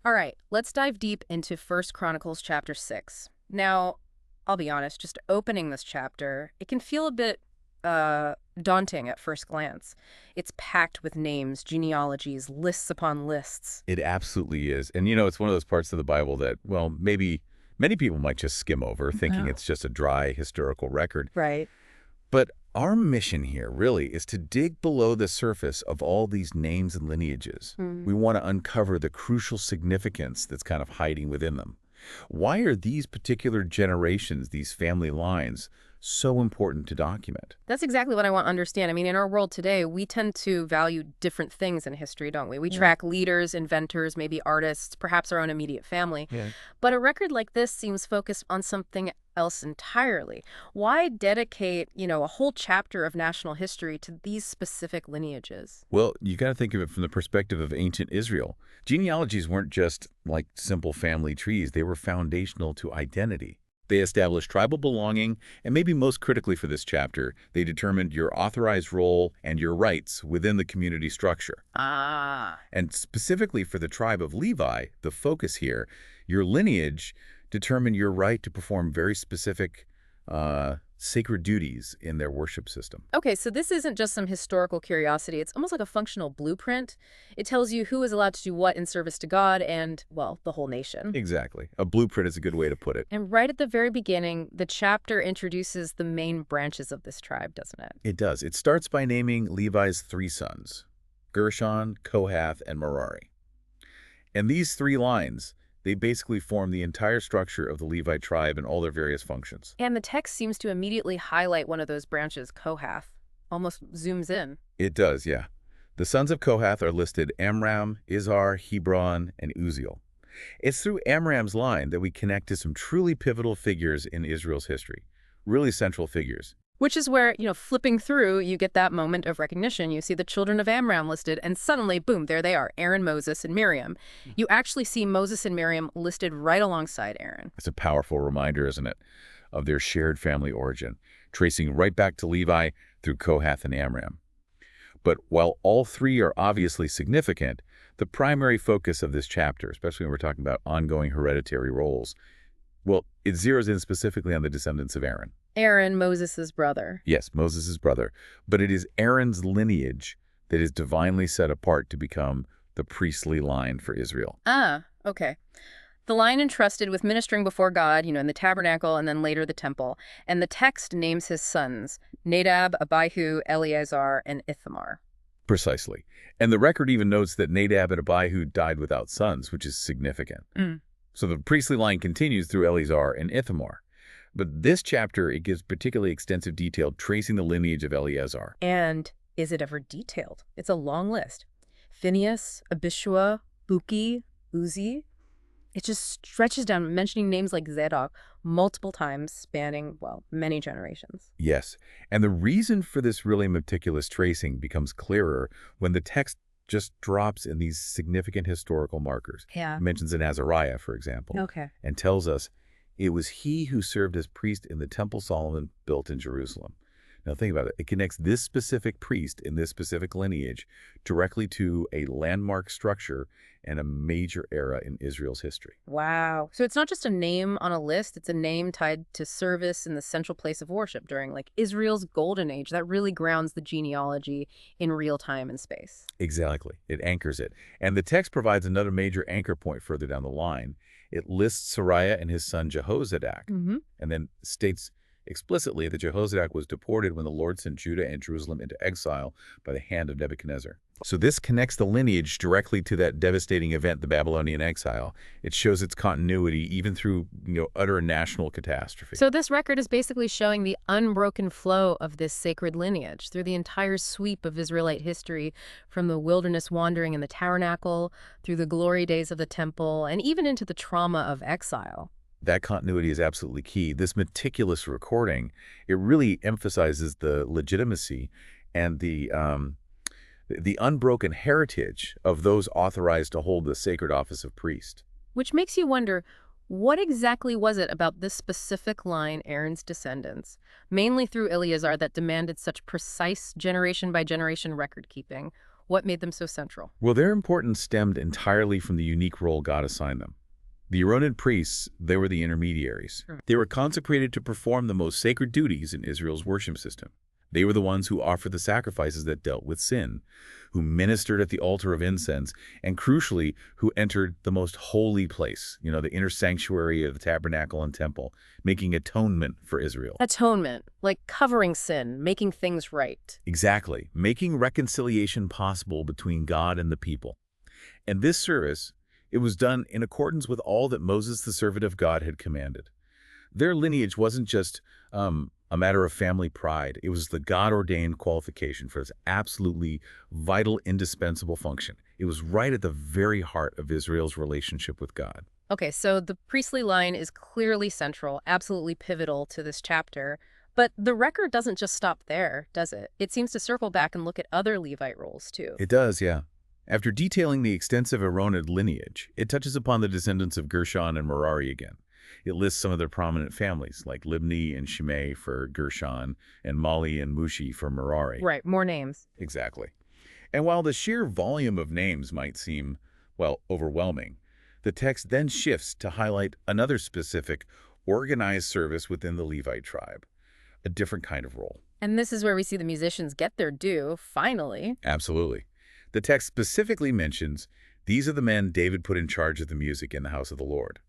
All right, let's dive deep into First Chronicles chapter 6. Now, I'll be honest, just opening this chapter, it can feel a bit daunting at first glance. It's packed with names, genealogies, lists upon lists. It absolutely is. And, it's one of those parts of the Bible that, well, maybe many people might just skim over, thinking Oh. it's just a dry historical record. Right. But our mission here really is to dig below the surface of all these names and lineages. Hmm. We want to uncover the crucial significance that's kind of hiding within them. Why are these particular generations, these family lines, so important to document? That's exactly what I want to understand. I mean, in our world today, we tend to value different things in history, don't we? We Yeah. track leaders, inventors, maybe artists, perhaps our own immediate family. Yeah. But a record like this seems focused on something else entirely. Why dedicate, a whole chapter of national history to these specific lineages? Well, you got to think of it from the perspective of ancient Israel. Genealogies weren't just like simple family trees, they were foundational to identity. They established tribal belonging, and maybe most critically for this chapter, they determined your authorized role and your rights within the community structure. Ah. And specifically for the tribe of Levi, the focus here, your lineage determined your right to perform very specific sacred duties in their worship system. Okay, so this isn't just some historical curiosity. It's almost like a functional blueprint. It tells you who is allowed to do what in service to God and, well, the whole nation. Exactly. A blueprint is a good way to put it. And right at the very beginning, the chapter introduces the main branches of this tribe, doesn't it? It does. It starts by naming Levi's three sons, Gershon, Kohath, and Merari. And these three lines, they basically form the entire structure of the Levi tribe and all their various functions. And the text seems to immediately highlight one of those branches, Kohath. Almost zooms in. It does, yeah. The sons of Kohath are listed Amram, Izhar, Hebron, and Uziel. It's through Amram's line that we connect to some truly pivotal figures in Israel's history, really central figures. Which is where, flipping through, you get that moment of recognition. You see the children of Amram listed, and suddenly, boom, there they are, Aaron, Moses, and Miriam. You actually see Moses and Miriam listed right alongside Aaron. It's a powerful reminder, isn't it, of their shared family origin, tracing right back to Levi through Kohath and Amram. But while all three are obviously significant, the primary focus of this chapter, especially when we're talking about ongoing hereditary roles, well, it zeroes in specifically on the descendants of Aaron. Aaron, Moses' brother. Yes, Moses' brother. But it is Aaron's lineage that is divinely set apart to become the priestly line for Israel. Ah, okay. The line entrusted with ministering before God, in the tabernacle and then later the temple. And the text names his sons, Nadab, Abihu, Eleazar, and Ithamar. Precisely. And the record even notes that Nadab and Abihu died without sons, which is significant. Mm. So the priestly line continues through Eleazar and Ithamar. But this chapter, it gives particularly extensive detail tracing the lineage of Eleazar. And is it ever detailed? It's a long list. Phinehas, Abishua, Buki, Uzi. It just stretches down, mentioning names like Zadok multiple times, spanning, well, many generations. Yes, and the reason for this really meticulous tracing becomes clearer when the text just drops in these significant historical markers. Yeah. It mentions an Azariah, for example, Okay. and tells us it was he who served as priest in the temple Solomon built in Jerusalem. Now think about it. It connects this specific priest in this specific lineage directly to a landmark structure and a major era in Israel's history. Wow. So it's not just a name on a list, it's a name tied to service in the central place of worship during Israel's golden age. That really grounds the genealogy in real time and space. Exactly. It anchors it. And the text provides another major anchor point further down the line. It lists Sariah and his son Jehozadak, Mm-hmm. and then states explicitly that Jehozadak was deported when the Lord sent Judah and Jerusalem into exile by the hand of Nebuchadnezzar. So this connects the lineage directly to that devastating event, the Babylonian exile. It shows its continuity even through, utter national catastrophe. So this record is basically showing the unbroken flow of this sacred lineage through the entire sweep of Israelite history, from the wilderness wandering in the tabernacle, through the glory days of the temple, and even into the trauma of exile. That continuity is absolutely key. This meticulous recording, it really emphasizes the legitimacy and the unbroken heritage of those authorized to hold the sacred office of priest. Which makes you wonder, what exactly was it about this specific line, Aaron's descendants, mainly through Eleazar, that demanded such precise generation-by-generation record keeping? What made them so central? Well, their importance stemmed entirely from the unique role God assigned them. The Aaronid priests, they were the intermediaries. Hmm. They were consecrated to perform the most sacred duties in Israel's worship system. They were the ones who offered the sacrifices that dealt with sin, who ministered at the altar of incense, and crucially, who entered the most holy place, the inner sanctuary of the tabernacle and temple, making atonement for Israel. Atonement, like covering sin, making things right. Exactly, making reconciliation possible between God and the people. And this service, it was done in accordance with all that Moses, the servant of God, had commanded. Their lineage wasn't just a matter of family pride. It was the God-ordained qualification for this absolutely vital, indispensable function. It was right at the very heart of Israel's relationship with God. Okay, so the priestly line is clearly central, absolutely pivotal to this chapter. But the record doesn't just stop there, does it? It seems to circle back and look at other Levite roles, too. It does, yeah. After detailing the extensive Aaronid lineage, it touches upon the descendants of Gershon and Merari again. It lists some of their prominent families, like Libni and Shimei for Gershon, and Mali and Mushi for Merari. Right, more names. Exactly. And while the sheer volume of names might seem, well, overwhelming, the text then shifts to highlight another specific, organized service within the Levite tribe, a different kind of role. And this is where we see the musicians get their due, finally. Absolutely. The text specifically mentions, these are the men David put in charge of the music in the house of the Lord.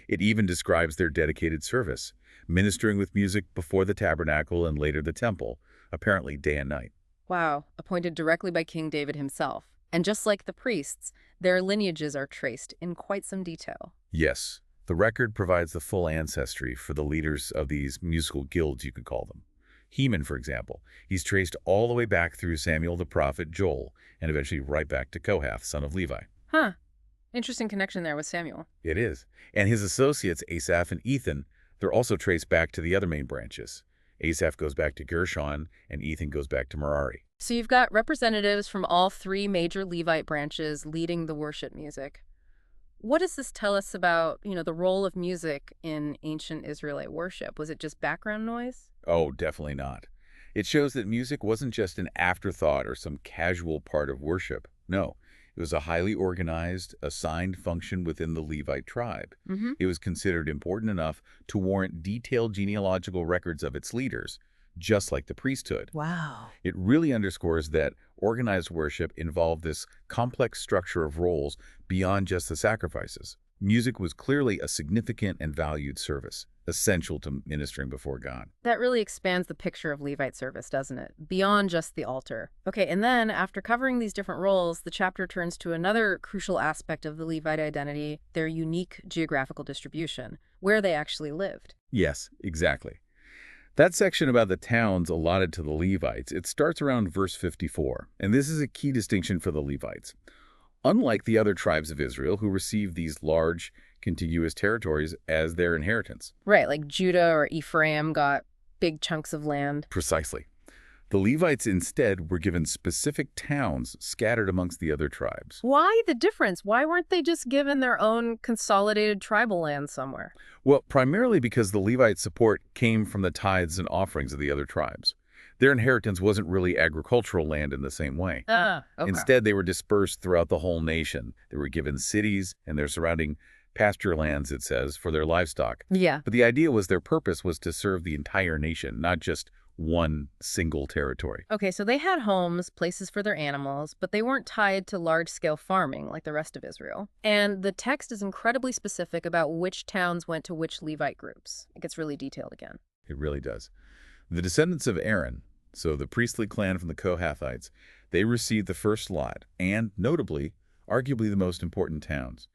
It even describes their dedicated service, ministering with music before the tabernacle and later the temple, apparently day and night. Wow, appointed directly by King David himself. And just like the priests, their lineages are traced in quite some detail. Yes, the record provides the full ancestry for the leaders of these musical guilds, you could call them. Heman, for example, he's traced all the way back through Samuel the prophet Joel, and eventually right back to Kohath, son of Levi. Huh. Interesting connection there with Samuel. It is. And his associates, Asaph and Ethan, they're also traced back to the other main branches. Asaph goes back to Gershon, and Ethan goes back to Merari. So you've got representatives from all three major Levite branches leading the worship music. What does this tell us about, the role of music in ancient Israelite worship? Was it just background noise? Oh, definitely not. It shows that music wasn't just an afterthought or some casual part of worship. No, it was a highly organized, assigned function within the Levite tribe. Mm-hmm. It was considered important enough to warrant detailed genealogical records of its leaders, just like the priesthood. Wow. It really underscores that organized worship involved this complex structure of roles beyond just the sacrifices. Music was clearly a significant and valued service, essential to ministering before God. That really expands the picture of Levite service, doesn't it? Beyond just the altar. Okay, and then after covering these different roles, the chapter turns to another crucial aspect of the Levite identity, their unique geographical distribution, where they actually lived. Yes, exactly. That section about the towns allotted to the Levites, it starts around verse 54, and this is a key distinction for the Levites. Unlike the other tribes of Israel who received these large, contiguous territories as their inheritance. Right, like Judah or Ephraim got big chunks of land. Precisely. The Levites instead were given specific towns scattered amongst the other tribes. Why the difference? Why weren't they just given their own consolidated tribal land somewhere? Well, primarily because the Levite support came from the tithes and offerings of the other tribes. Their inheritance wasn't really agricultural land in the same way. Okay. Instead, they were dispersed throughout the whole nation. They were given cities and their surrounding pasture lands, it says, for their livestock. Yeah. But the idea was their purpose was to serve the entire nation, not just one single territory. Okay, so they had homes, places for their animals, but they weren't tied to large-scale farming like the rest of Israel. And the text is incredibly specific about which towns went to which Levite groups. It gets really detailed again. It really does. The descendants of Aaron, so the priestly clan from the Kohathites, they received the first lot and, notably, arguably the most important towns.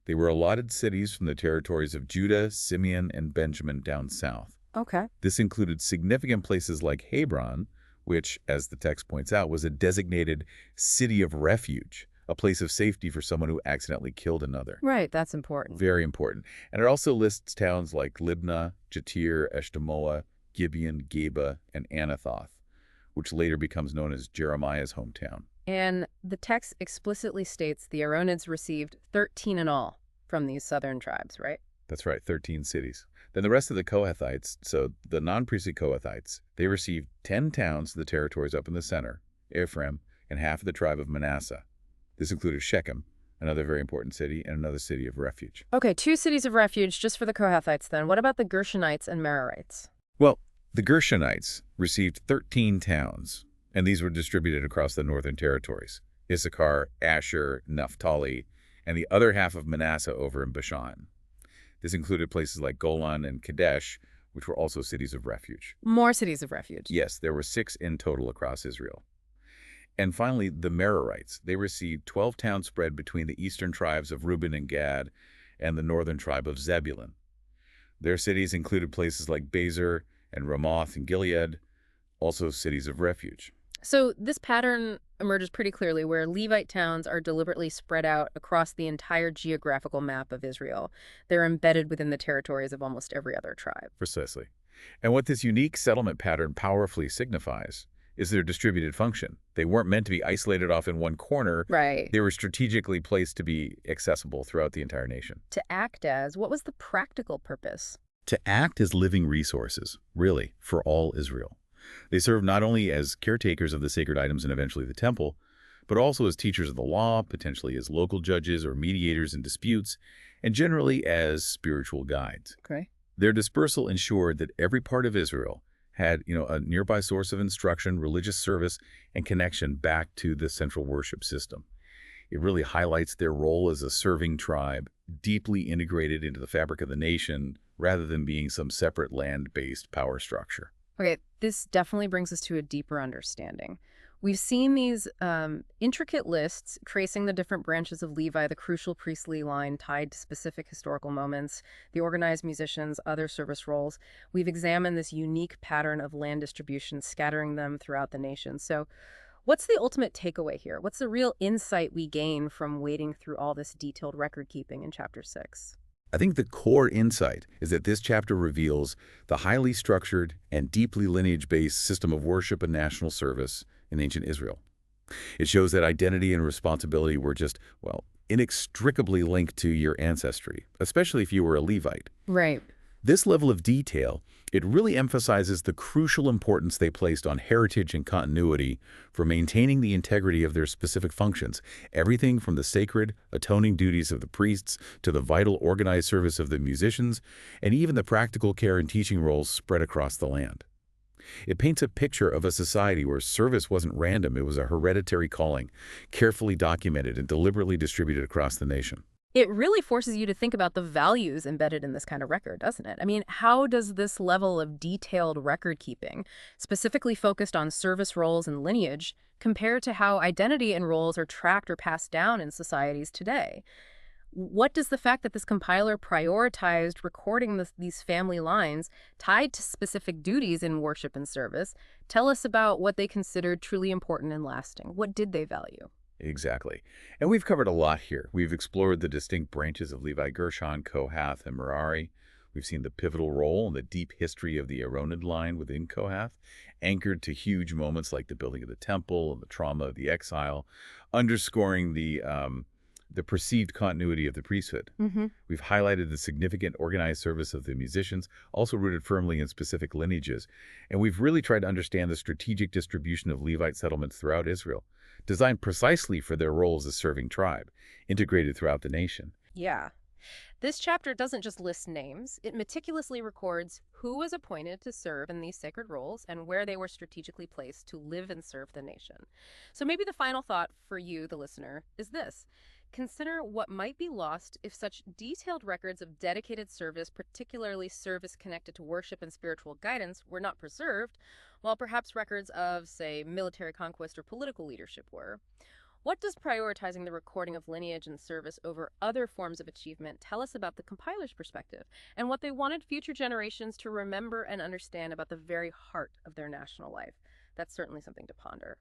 They were allotted cities from the territories of Judah, Simeon, and Benjamin down south. Okay. This included significant places like Hebron, which, as the text points out, was a designated city of refuge, a place of safety for someone who accidentally killed another. Right, that's important. Very important. And it also lists towns like Libnah, Jatir, Eshtemoa, Gibeon, Geba, and Anathoth, which later becomes known as Jeremiah's hometown. And the text explicitly states the Aaronids received 13 in all from these southern tribes, right? That's right, 13 cities. Then the rest of the Kohathites, so the non-priestly Kohathites, they received 10 towns of the territories up in the center, Ephraim, and half of the tribe of Manasseh. This included Shechem, another very important city, and another city of refuge. Okay, 2 cities of refuge just for the Kohathites then. What about the Gershonites and Merarites? Well, the Gershonites received 13 towns, and these were distributed across the northern territories: Issachar, Asher, Naphtali, and the other half of Manasseh over in Bashan. This included places like Golan and Kadesh, which were also cities of refuge. More cities of refuge. Yes, there were 6 in total across Israel. And finally, the Merarites. They received 12 towns spread between the eastern tribes of Reuben and Gad and the northern tribe of Zebulun. Their cities included places like Bezer and Ramoth and Gilead, also cities of refuge. So this pattern emerges pretty clearly where Levite towns are deliberately spread out across the entire geographical map of Israel. They're embedded within the territories of almost every other tribe. Precisely. And what this unique settlement pattern powerfully signifies is their distributed function. They weren't meant to be isolated off in one corner. Right. They were strategically placed to be accessible throughout the entire nation. To act as, what was the practical purpose? To act as living resources, really, for all Israel. They served not only as caretakers of the sacred items and eventually the temple, but also as teachers of the law, potentially as local judges or mediators in disputes, and generally as spiritual guides. Okay. Their dispersal ensured that every part of Israel had, a nearby source of instruction, religious service, and connection back to the central worship system. It really highlights their role as a serving tribe, deeply integrated into the fabric of the nation, rather than being some separate land-based power structure. Okay, this definitely brings us to a deeper understanding. We've seen these intricate lists tracing the different branches of Levi, the crucial priestly line tied to specific historical moments, the organized musicians, other service roles. We've examined this unique pattern of land distribution, scattering them throughout the nation. So what's the ultimate takeaway here? What's the real insight we gain from wading through all this detailed record keeping in Chapter 6? I think the core insight is that this chapter reveals the highly structured and deeply lineage-based system of worship and national service in ancient Israel. It shows that identity and responsibility were just, inextricably linked to your ancestry, especially if you were a Levite. Right. This level of detail, it really emphasizes the crucial importance they placed on heritage and continuity for maintaining the integrity of their specific functions, everything from the sacred, atoning duties of the priests to the vital organized service of the musicians, and even the practical care and teaching roles spread across the land. It paints a picture of a society where service wasn't random, it was a hereditary calling, carefully documented and deliberately distributed across the nation. It really forces you to think about the values embedded in this kind of record, doesn't it? I mean, how does this level of detailed record keeping, specifically focused on service roles and lineage, compare to how identity and roles are tracked or passed down in societies today? What does the fact that this compiler prioritized recording these family lines tied to specific duties in worship and service tell us about what they considered truly important and lasting? What did they value? Exactly. And we've covered a lot here. We've explored the distinct branches of Levi, Gershon, Kohath, and Merari. We've seen the pivotal role and the deep history of the Aaronid line within Kohath, anchored to huge moments like the building of the temple and the trauma of the exile, underscoring the perceived continuity of the priesthood. Mm-hmm. We've highlighted the significant organized service of the musicians, also rooted firmly in specific lineages. And we've really tried to understand the strategic distribution of Levite settlements throughout Israel, designed precisely for their role as a serving tribe, integrated throughout the nation. Yeah. This chapter doesn't just list names, it meticulously records who was appointed to serve in these sacred roles and where they were strategically placed to live and serve the nation. So maybe the final thought for you, the listener, is this. Consider what might be lost if such detailed records of dedicated service, particularly service connected to worship and spiritual guidance, were not preserved, while perhaps records of, say, military conquest or political leadership were. What does prioritizing the recording of lineage and service over other forms of achievement tell us about the compiler's perspective and what they wanted future generations to remember and understand about the very heart of their national life? That's certainly something to ponder.